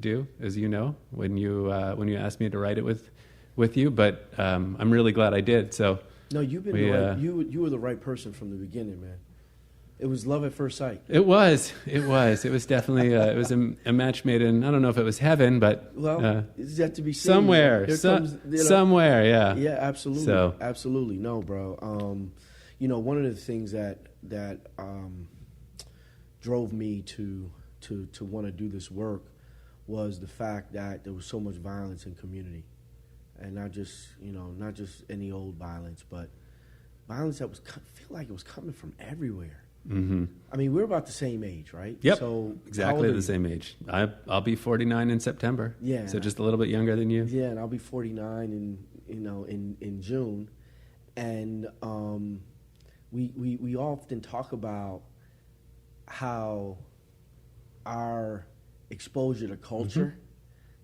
do, as you know, when you asked me to write it with you. But I'm really glad I did. So no, you've been you were the right person from the beginning, man. It was love at first sight. It was definitely it was a match made in, I don't know if it was heaven, but it's yet to be seen. Somewhere, somewhere, yeah. Yeah, absolutely, so. Absolutely. No, bro. One of the things that drove me to want to do this work was the fact that there was so much violence in community, and not just any old violence, but violence that feel like it was coming from everywhere. Mm-hmm. I mean, we're about the same age, right? Yep. So exactly the same age. I'll be 49 in September. Yeah. So just a little bit younger than you. Yeah, and I'll be 49 in June, and we often talk about how our exposure to culture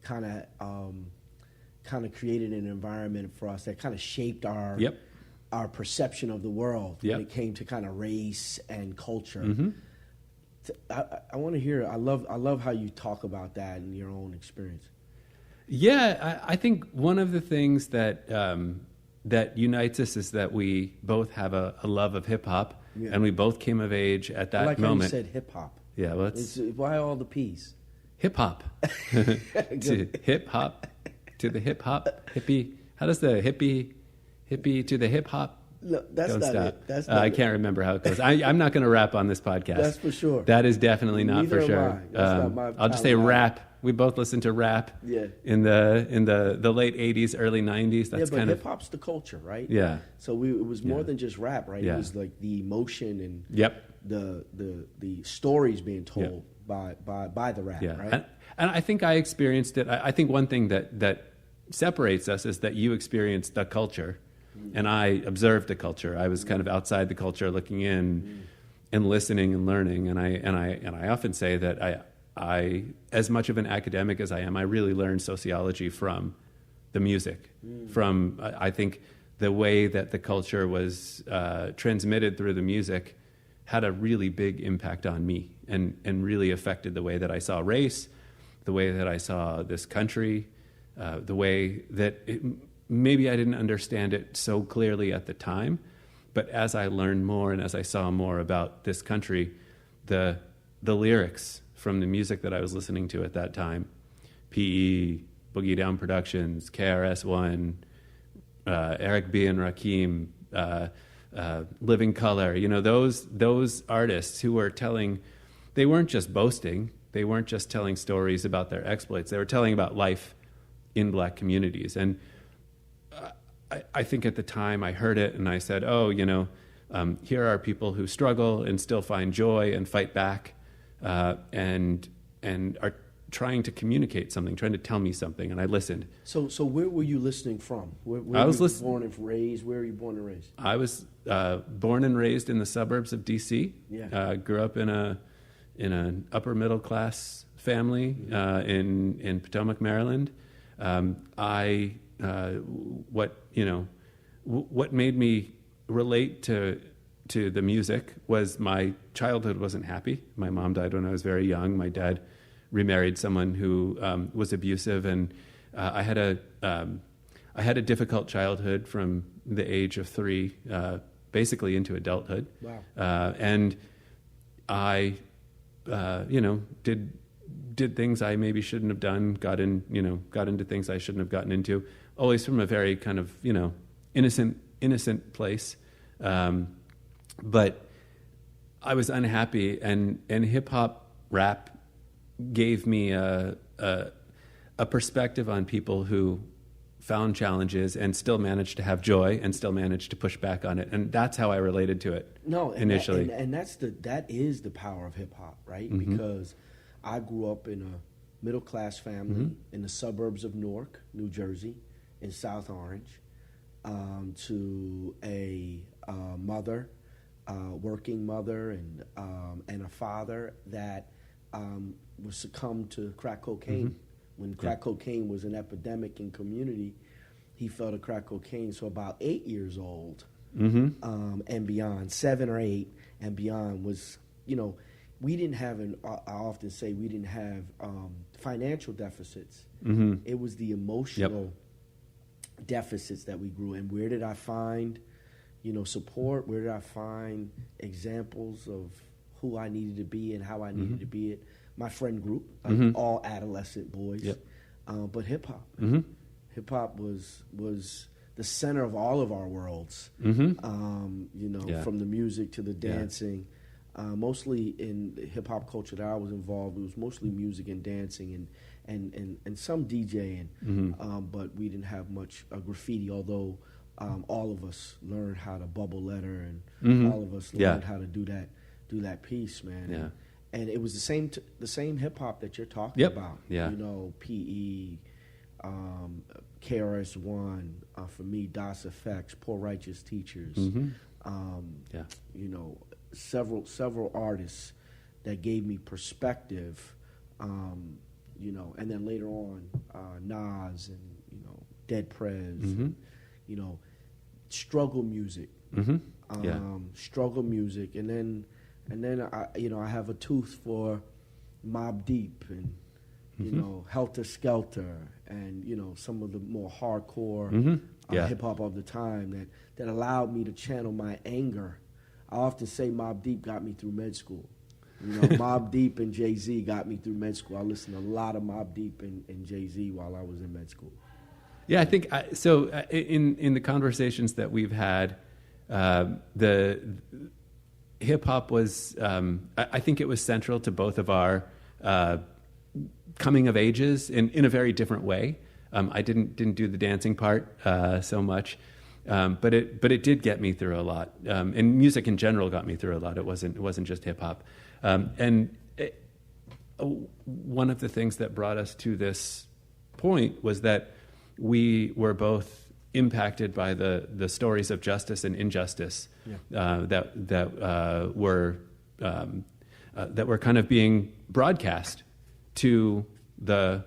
kind of created an environment for us that kind of shaped our perception of the world when it came to kind of race and culture. Mm-hmm. I want to hear. I love how you talk about that in your own experience. Yeah, I think one of the things that that unites us is that we both have a love of hip hop, and we both came of age at that moment. Like how you said hip hop. Yeah, well, why all the P's? Hip hop. To hip hop, to the hip hop hippie. How does the hippie to the hip hop? No, that's Don't not stop. it. That's not I can't remember how it goes. I'm not going to rap on this podcast. That's for sure. That is definitely not Neither for sure. am I. That's not my I'll just say rap. We both listened to rap. Yeah. In the late '80s, early '90s. That's but kind of hip hop's the culture, right? Yeah. So it was more than just rap, right? Yeah. It was like the emotion and the stories being told by the rap, right? And I think I experienced it. I think one thing that separates us is that you experienced the culture, and I observed the culture. I was kind of outside the culture, looking in, and listening and learning. And I often say that I, as much of an academic as I am, I really learned sociology from the music, from I think the way that the culture was transmitted through the music had a really big impact on me, and really affected the way that I saw race, the way that I saw this country, the way that maybe I didn't understand it so clearly at the time, but as I learned more and as I saw more about this country, the lyrics from the music that I was listening to at that time, PE, Boogie Down Productions, KRS-One, Eric B. and Rakim, Living Color, those artists who were they weren't just boasting, they weren't just telling stories about their exploits, they were telling about life in black communities. And I think at the time I heard it and I said, here are people who struggle and still find joy and fight back, and are trying to communicate something, trying to tell me something, and I listened. So where were you listening from? Where I was born and raised? Where were you born and raised? I was born and raised in the suburbs of D.C. Yeah. Grew up in an upper middle class family in Potomac, Maryland. What made me relate to the music was my childhood wasn't happy. My mom died when I was very young. My dad remarried someone who was abusive, and I had a difficult childhood from the age of 3, basically into adulthood. Wow. And I, did things I maybe shouldn't have done. Got into things I shouldn't have gotten into. Always from a very kind of innocent place. But I was unhappy, and hip hop rap gave me a perspective on people who found challenges and still managed to have joy and still managed to push back on it, and that's how I related to it. Initially, that is the power of hip hop, right? Mm-hmm. Because I grew up in a middle class family in the suburbs of Newark, New Jersey, in South Orange, to a mother, working mother, and a father that was succumbed to crack cocaine. When crack cocaine was an epidemic in community, he fell to crack cocaine. So about 8 years old and beyond, 7 or 8 and beyond, was we didn't have, I often say we didn't have financial deficits. It was the emotional deficits that we grew. And where did I find, support? Where did I find examples of who I needed to be and how I needed to be it? My friend group, all adolescent boys, but hip hop. Hip hop was the center of all of our worlds. From the music to the dancing. Mostly in the hip hop culture that I was involved, it was mostly music and dancing and some DJing. But we didn't have much graffiti, although all of us learned how to bubble letter and all of us learned how to do that piece, man. Yeah. And it was the same hip hop that you're talking about. Yeah. PE, KRS-One, for me, DOS Effects, Poor Righteous Teachers. Several artists that gave me perspective, and then later on, Nas and Dead Prez, and, struggle music, struggle music, and then I have a tooth for Mobb Deep and Helter Skelter and some of the more hardcore hip hop of the time that allowed me to channel my anger. I often say Mobb Deep got me through med school. Mobb Deep and Jay-Z got me through med school. I listened to a lot of Mobb Deep and Jay-Z while I was in med school. Yeah, I think in the conversations that we've had, the hip hop was, I think it was central to both of our coming of ages in a very different way. I didn't do the dancing part so much. But it did get me through a lot, and music in general got me through a lot. It wasn't just hip hop, one of the things that brought us to this point was that we were both impacted by the stories of justice and injustice that were kind of being broadcast to the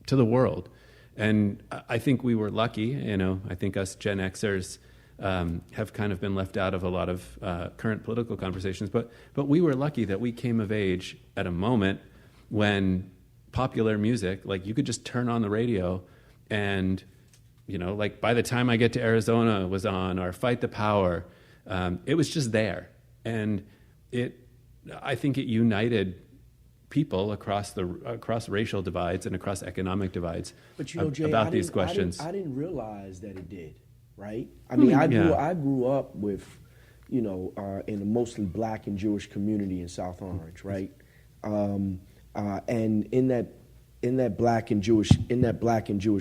world. And I think we were lucky, I think us Gen Xers have kind of been left out of a lot of current political conversations, but we were lucky that we came of age at a moment when popular music, like you could just turn on the radio and, like By the Time I Get to Arizona was on, or Fight the Power, it was just there. And I think it united people across racial divides and across economic divides, but Jay, about these questions. I didn't realize that it did, right? I mean, I grew up with, in a mostly black and Jewish community in South Orange, right? And in that black and Jewish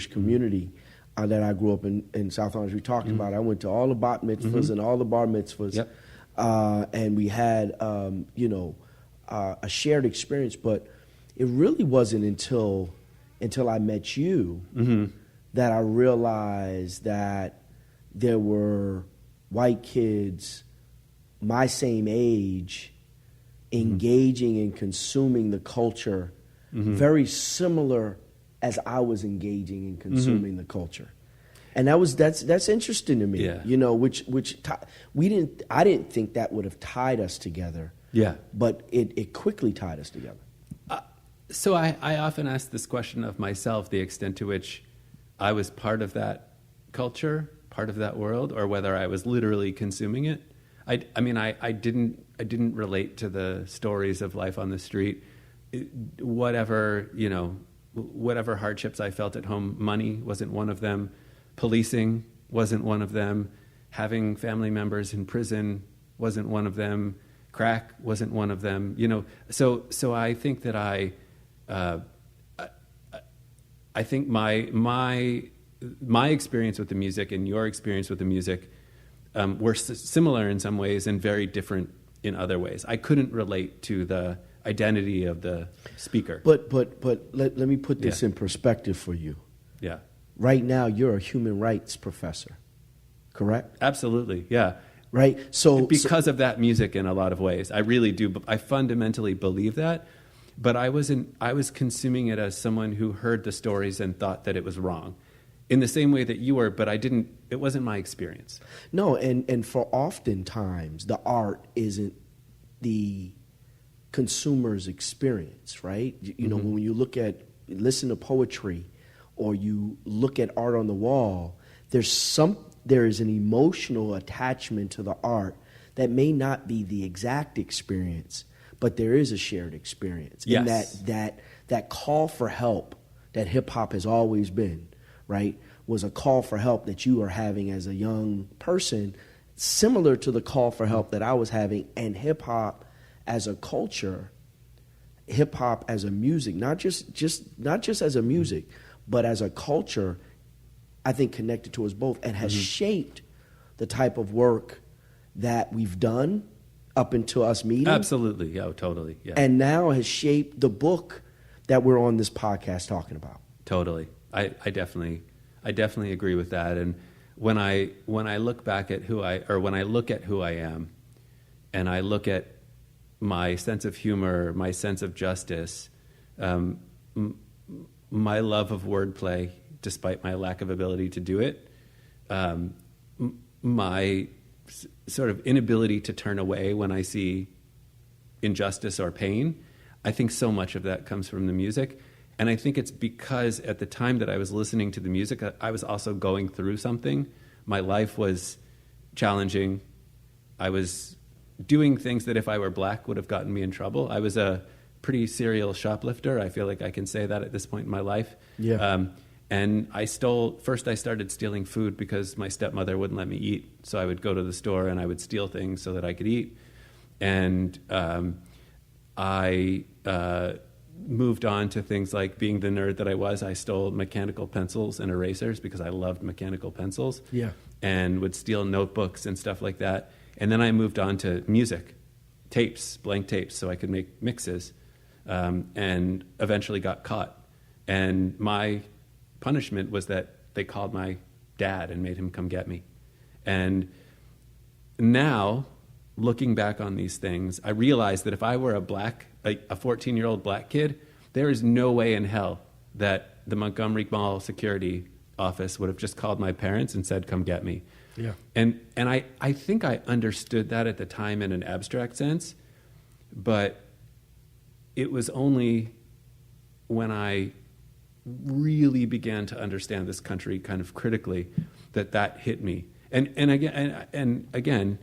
community that I grew up in South Orange, we talked about. I went to all the bat mitzvahs and all the bar mitzvahs, and we had a shared experience, but it really wasn't until I met you that I realized that there were white kids my same age engaging and consuming the culture very similar as I was engaging and consuming the culture. And that's interesting to me, I didn't think that would have tied us together. Yeah. But it quickly tied us together. So I often ask this question of myself, the extent to which I was part of that culture, part of that world, or whether I was literally consuming it. I didn't relate to the stories of life on the street. Whatever hardships I felt at home, money wasn't one of them. Policing wasn't one of them. Having family members in prison wasn't one of them. Crack wasn't one of them, So I think that I think my experience with the music and your experience with the music were similar in some ways and very different in other ways. I couldn't relate to the identity of the speaker. But let me put this in perspective for you. Yeah. Right now, you're a human rights professor, correct? Absolutely. Yeah. Right. So because of that music, in a lot of ways, I really do. I fundamentally believe that, but I was consuming it as someone who heard the stories and thought that it was wrong, in the same way that you were. But it wasn't my experience. No, and for oftentimes the art isn't the consumer's experience, right? You know, when you listen to poetry or you look at art on the wall, there is an emotional attachment to the art that may not be the exact experience, but there is a shared experience. Yes. And that call for help that hip hop has always been, right, was a call for help that you are having as a young person, similar to the call for help that I was having. And hip hop as a culture, hip hop as a music, not just as a music, but as a culture, I think connected to us both and has shaped the type of work that we've done up until us meeting. Absolutely. Yeah, totally. Yeah. And now has shaped the book that we're on this podcast talking about. Totally. I definitely agree with that. And when I look back at when I look at who I am, and I look at my sense of humor, my sense of justice, my love of wordplay, despite my lack of ability to do it, my sort of inability to turn away when I see injustice or pain, I think so much of that comes from the music. And I think it's because at the time that I was listening to the music, I was also going through something. My life was challenging. I was doing things that if I were black would have gotten me in trouble. I was a pretty serial shoplifter. I feel like I can say that at this point in my life. Yeah. And I started stealing food because my stepmother wouldn't let me eat. So I would go to the store and I would steal things so that I could eat. And I moved on to things like being the nerd that I was. I stole mechanical pencils and erasers because I loved mechanical pencils. Yeah. And would steal notebooks and stuff like that. And then I moved on to music, tapes, blank tapes, so I could make mixes, and eventually got caught. And my punishment was that they called my dad and made him come get me. And now, looking back on these things, I realized that if I were a 14-year-old black kid, there is no way in hell that the Montgomery Mall security office would have just called my parents and said, come get me. Yeah. And I think I understood that at the time in an abstract sense, but it was only when I really began to understand this country kind of critically that hit me. And again,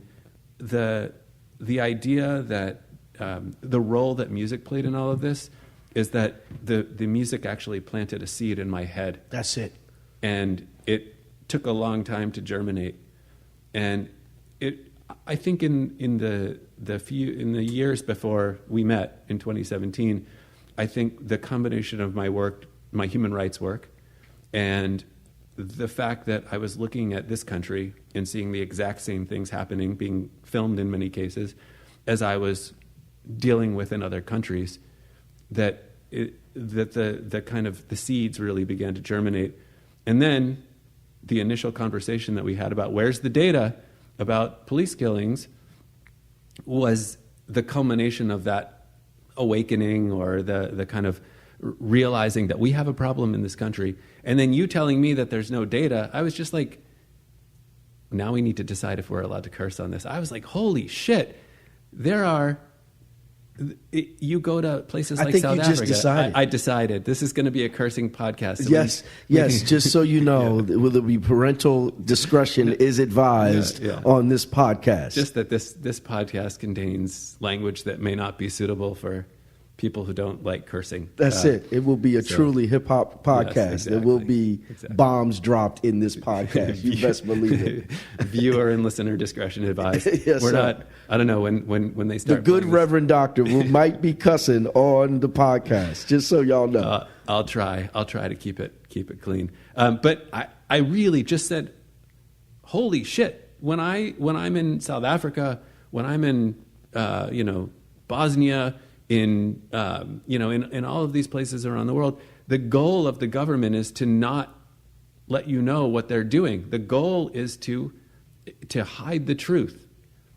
the idea that the role that music played in all of this is that the music actually planted a seed in my head. That's it. And it took a long time to germinate. And I think in the years before we met in 2017, I think the combination of my work, my human rights work, and the fact that I was looking at this country and seeing the exact same things happening, being filmed in many cases, as I was dealing with in other countries, that the kind of the seeds really began to germinate. And then the initial conversation that we had about where's the data about police killings was the culmination of that awakening, or the kind of realizing that we have a problem in this country. And then you telling me that there's no data, I was just like, now we need to decide if we're allowed to curse on this. I was like, holy shit, you go to places like South Africa. Decided. I decided this is going to be a cursing podcast. So yes. Just so you know, will there be parental discretion is advised on this podcast. Just that this podcast contains language that may not be suitable for people who don't like cursing. That's it. It will be a truly hip-hop podcast. Yes, exactly. There will be bombs dropped in this podcast. You best believe it. Viewer and listener discretion advised. Yes, We're not, I don't know, when they start. The good Reverend Doctor might be cussing on the podcast, just so y'all know. I'll try to keep it clean. But I really just said, holy shit, when I'm in South Africa, when I'm in, Bosnia, in all of these places around the world, the goal of the government is to not let you know what they're doing. The goal is to hide the truth.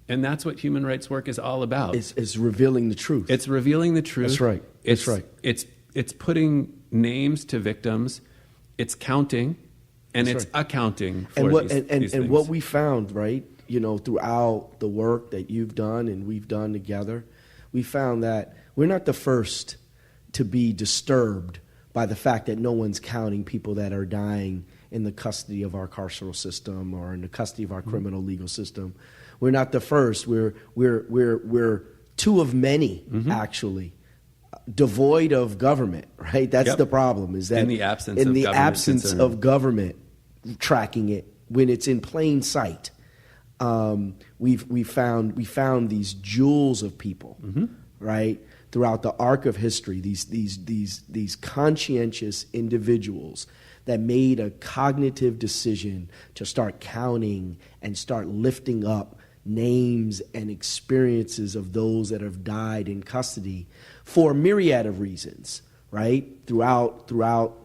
And that's what human rights work is all about. It's revealing the truth. It's revealing the truth. That's right. That's right. It's putting names to victims. It's counting, and it's accounting for these things. And what we found, right, throughout the work that you've done and we've done together, we found that to be disturbed by the fact that no one's counting people that are dying in the custody of our carceral system or in the custody of our criminal legal system. We're not the first. We're two of many, actually, devoid of government. Right? That's the problem. Is that in the absence of government tracking it when it's in plain sight, we found these jewels of people, right? Throughout the arc of history, these conscientious individuals that made a cognitive decision to start counting and start lifting up names and experiences of those that have died in custody for a myriad of reasons, right? Throughout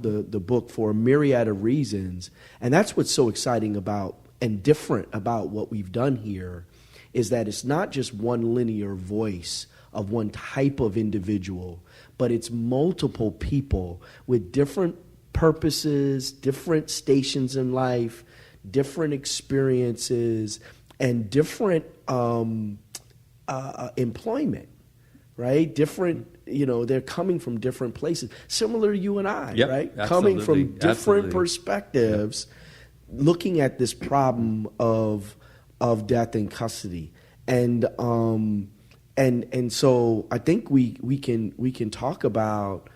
the book, for a myriad of reasons. And that's what's so exciting about and different about what we've done here, is that it's not just one linear voice of one type of individual, but it's multiple people with different purposes, different stations in life, different experiences, and different employment, right? Different, they're coming from different places, similar to you and I, right? Absolutely. Coming from different perspectives, looking at this problem of death in custody. And so I think we can talk about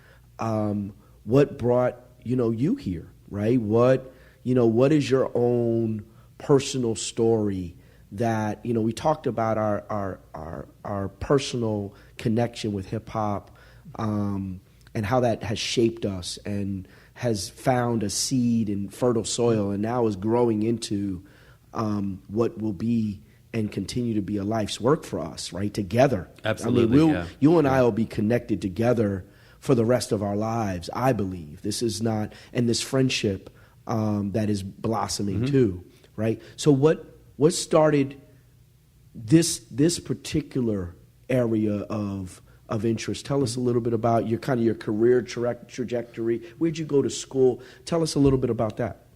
what brought you here, right? What is your own personal story that we talked about our personal connection with hip hop, and how that has shaped us and has found a seed in fertile soil and now is growing into what will be and continue to be a life's work for us, right? Together. Absolutely. You and I will be connected together for the rest of our lives, I believe. This is not, and this friendship that is blossoming too, right? So what started this particular area of interest? Tell us a little bit about your career trajectory. Where'd you go to school? Tell us a little bit about that.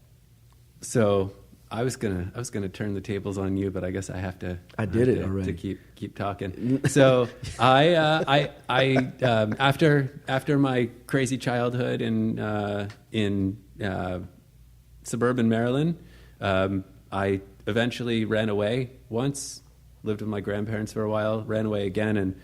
So I was gonna turn the tables on you, but I guess I have to. I did it already. To keep talking. So I after my crazy childhood in suburban Maryland, I eventually ran away once, lived with my grandparents for a while, ran away again, and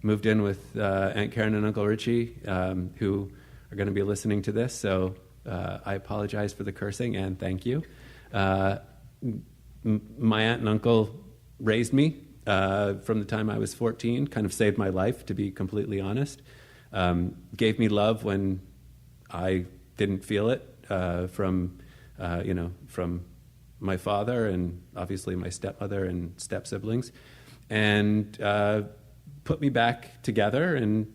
moved in with Aunt Karen and Uncle Richie, who are going to be listening to this. So I apologize for the cursing and thank you. My aunt and uncle raised me from the time I was 14, kind of saved my life, to be completely honest. Gave me love when I didn't feel it from my father and obviously my stepmother and step siblings, and put me back together, and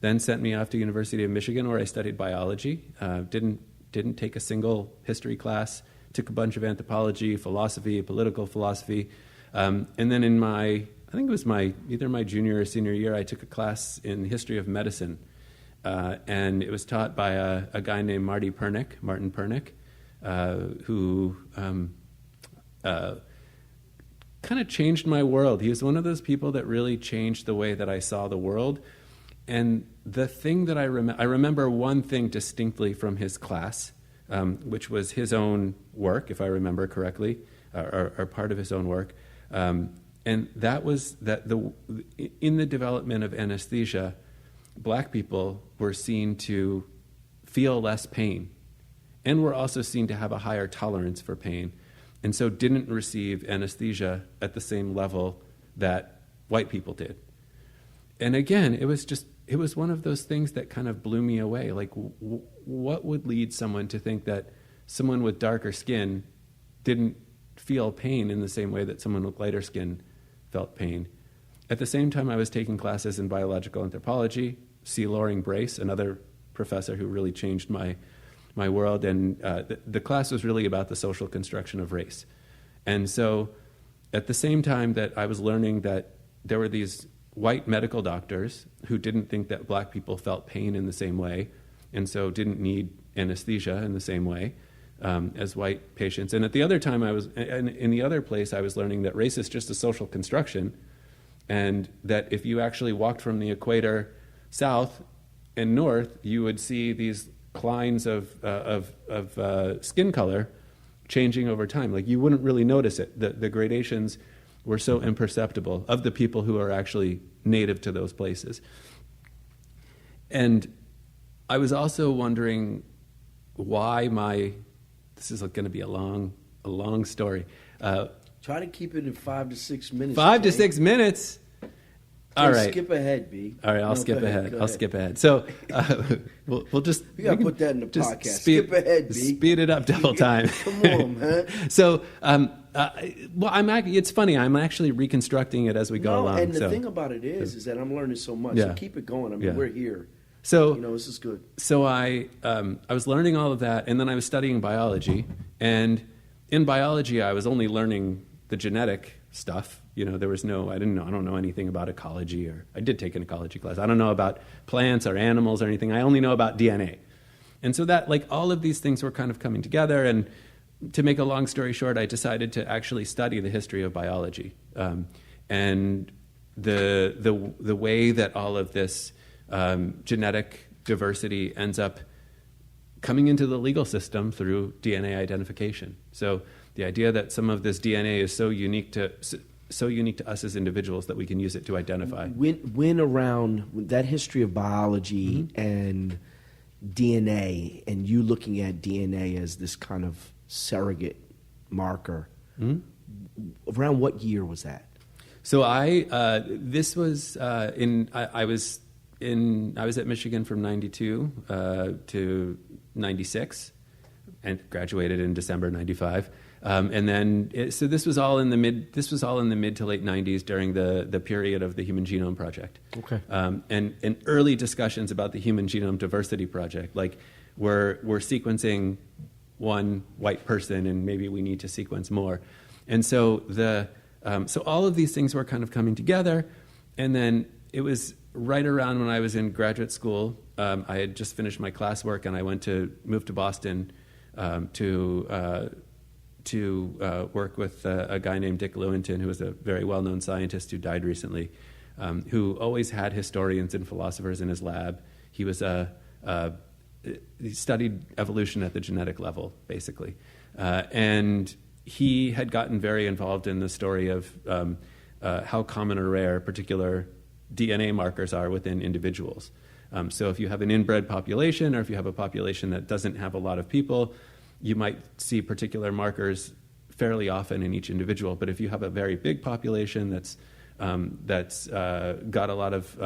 then sent me off to University of Michigan, where I studied biology. Didn't take a single history class. Took a bunch of anthropology, philosophy, political philosophy, and then in I think it was either my junior or senior year, I took a class in history of medicine, and it was taught by a guy named Martin Pernick, who kind of changed my world. He was one of those people that really changed the way that I saw the world. And the thing that I remember one thing distinctly from his class, which was his own work, if I remember correctly, or part of his own work. And that was that in the development of anesthesia, black people were seen to feel less pain, and were also seen to have a higher tolerance for pain, and so didn't receive anesthesia at the same level that white people did. And again, it was one of those things that kind of blew me away. Like, what would lead someone to think that someone with darker skin didn't feel pain in the same way that someone with lighter skin felt pain? At the same time, I was taking classes in biological anthropology. C. Loring Brace, another professor who really changed my world, and the class was really about the social construction of race. And so at the same time that I was learning that there were these white medical doctors who didn't think that black people felt pain in the same way, and so didn't need anesthesia in the same way as white patients. And at the other time, in the other place, I was learning that race is just a social construction, and that if you actually walked from the equator south and north, you would see these lines of skin color changing over time. Like you wouldn't really notice it. The gradations were so imperceptible of the people who are actually native to those places. And I was also wondering why this is going to be a long story. Try to keep it in 5 to 6 minutes. 5 to 6 minutes. All right. Skip ahead, B. All right, I'll skip ahead. So we'll just... We got to put that in the podcast. Skip ahead, B. Speed it up double time. Come on, man. So, it's funny. I'm actually reconstructing it as we go along. And the thing about it is that I'm learning so much. Yeah. So keep it going. I mean, we're here. So this is good. So I was learning all of that, and then I was studying biology. And in biology, I was only learning the genetic stuff. I don't know anything about ecology, or I did take an ecology class. I don't know about plants or animals or anything. I only know about DNA. And so that, like, all of these things were kind of coming together. And to make a long story short, I decided to actually study the history of biology, and the way that all of this genetic diversity ends up coming into the legal system through DNA identification. So the idea that some of this DNA is so unique to us as individuals that we can use it to identify. When around that history of biology and DNA, and you looking at DNA as this kind of surrogate marker, around what year was that? So I was at Michigan from 92 to 96, and graduated in December 95. And then, so this was all in the mid to late 90s during the period of the Human Genome Project. Okay. And early discussions about the Human Genome Diversity Project, like we're sequencing one white person, and maybe we need to sequence more. And so so all of these things were kind of coming together, and then it was right around when I was in graduate school. I had just finished my classwork, and I moved to Boston to work with a guy named Dick Lewontin, who was a very well-known scientist who died recently, who always had historians and philosophers in his lab. He was he studied evolution at the genetic level, basically, and he had gotten very involved in the story of how common or rare particular DNA markers are within individuals. So if you have an inbred population, or if you have a population that doesn't have a lot of people, you might see particular markers fairly often in each individual. But if you have a very big population that's got a lot of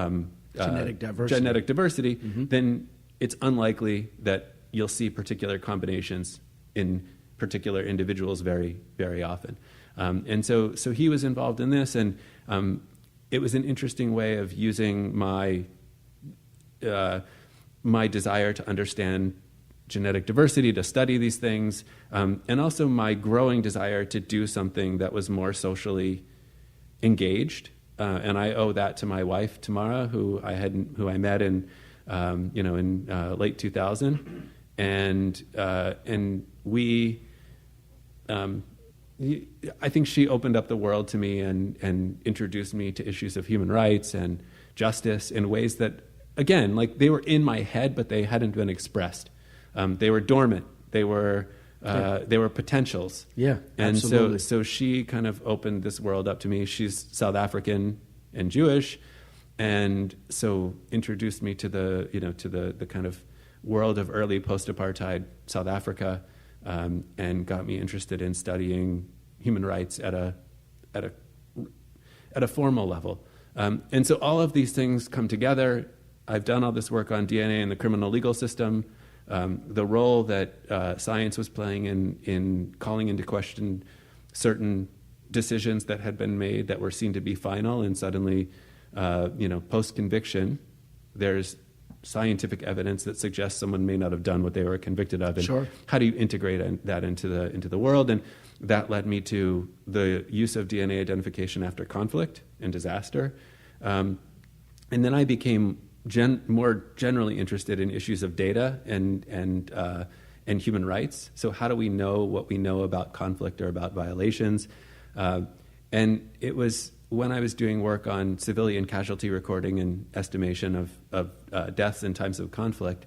genetic diversity, then it's unlikely that you'll see particular combinations in particular individuals very, very often. And so he was involved in this, and it was an interesting way of using my desire to understand genetic diversity, to study these things, and also my growing desire to do something that was more socially engaged. And I owe that to my wife, Tamara, who I met in late 2000, and we. I think she opened up the world to me and introduced me to issues of human rights and justice in ways that, again, like they were in my head, but they hadn't been expressed. They were dormant. They were potentials. Yeah, and absolutely. so she kind of opened this world up to me. She's South African and Jewish, and so introduced me to the kind of world of early post-apartheid South Africa. And got me interested in studying human rights at a formal level. And so all of these things come together. I've done all this work on DNA in the criminal legal system, the role that science was playing in calling into question certain decisions that had been made that were seen to be final, and suddenly, post-conviction, there's scientific evidence that suggests someone may not have done what they were convicted of, and sure. How do you integrate that into the world? And that led me to the use of DNA identification after conflict and disaster, and then I became more generally interested in issues of data and human rights. So how do we know what we know about conflict or about violations? And it was when I was doing work on civilian casualty recording and estimation of deaths in times of conflict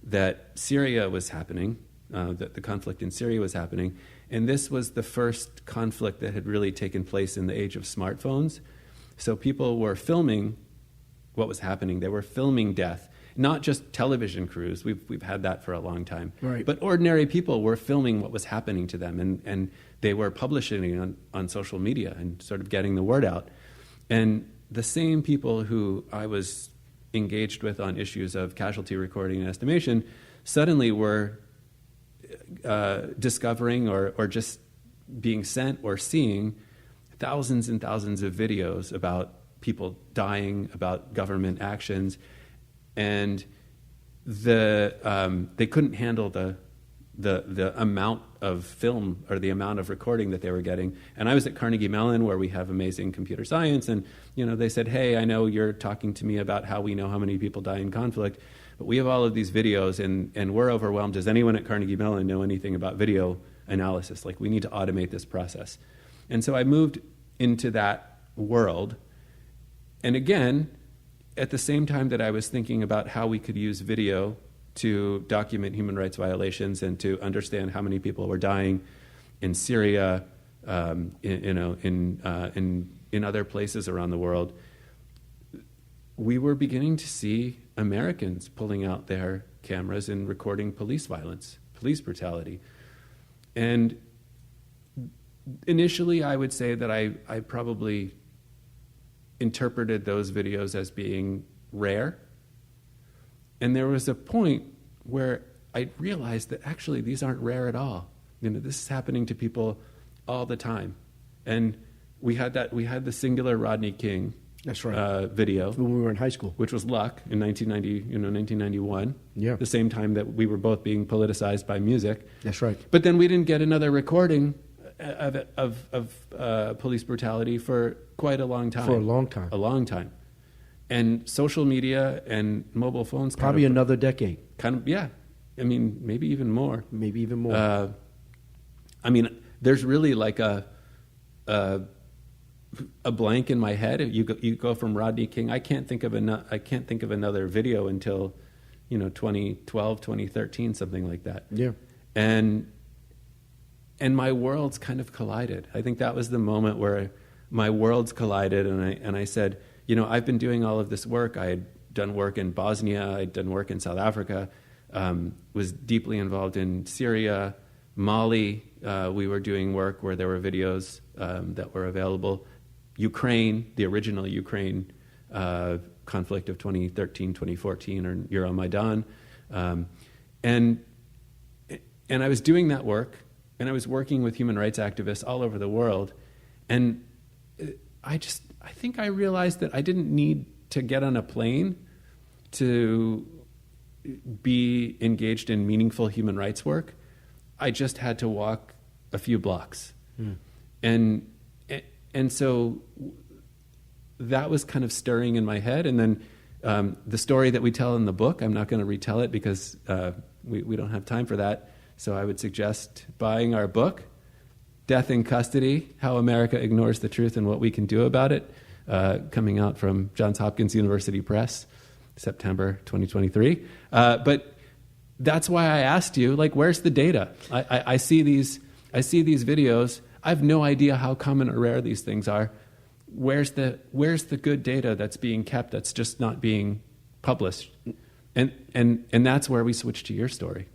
that Syria was happening, that the conflict in Syria was happening. And this was the first conflict that had really taken place in the age of smartphones. So people were filming what was happening. They were filming death. Not just television crews, we've had that for a long time, right. But ordinary people were filming what was happening to them, and they were publishing it on social media and sort of getting the word out. And the same people who I was engaged with on issues of casualty recording and estimation suddenly were discovering or just being sent or seeing thousands and thousands of videos about people dying, about government actions. And they couldn't handle the amount of film or the amount of recording that they were getting. And I was at Carnegie Mellon, where we have amazing computer science, and they said, "Hey, I know you're talking to me about how we know how many people die in conflict, but we have all of these videos, and we're overwhelmed. Does anyone at Carnegie Mellon know anything about video analysis? Like, we need to automate this process." And so I moved into that world, and again, at the same time that I was thinking about how we could use video to document human rights violations and to understand how many people were dying in Syria, in other places around the world, we were beginning to see Americans pulling out their cameras and recording police violence, police brutality. And initially, I would say that I probably interpreted those videos as being rare. And there was a point where I realized that actually these aren't rare at all. This is happening to people all the time. And we had the singular Rodney King That's right. Video. When we were in high school. Which was luck in 1991. Yeah. The same time that we were both being politicized by music. That's right. But then we didn't get another recording of police brutality for quite a long time. For a long time. A long time. And social media and mobile phones probably another decade. Yeah. I mean, maybe even more. Maybe even more. There's really like a blank in my head. You go from Rodney King. I can't think of another video until 2012, 2013, something like that. Yeah. And my worlds kind of collided. I think that was the moment where my worlds collided, and I said, I've been doing all of this work. I had done work in Bosnia. I'd done work in South Africa. Was deeply involved in Syria, Mali. We were doing work where there were videos that were available. Ukraine, the original Ukraine conflict of 2013, 2014, or Euromaidan. And I was doing that work, and I was working with human rights activists all over the world. And I think I realized that I didn't need to get on a plane to be engaged in meaningful human rights work. I just had to walk a few blocks. And so that was kind of stirring in my head. And then the story that we tell in the book, I'm not going to retell it because we don't have time for that. So I would suggest buying our book, Death in Custody, How America Ignores the Truth and What We Can Do About It, coming out from Johns Hopkins University Press, September 2023. But that's why I asked you, where's the data? I see these videos. I have no idea how common or rare these things are. Where's the good data that's being kept, that's just not being published? And that's where we switch to your story.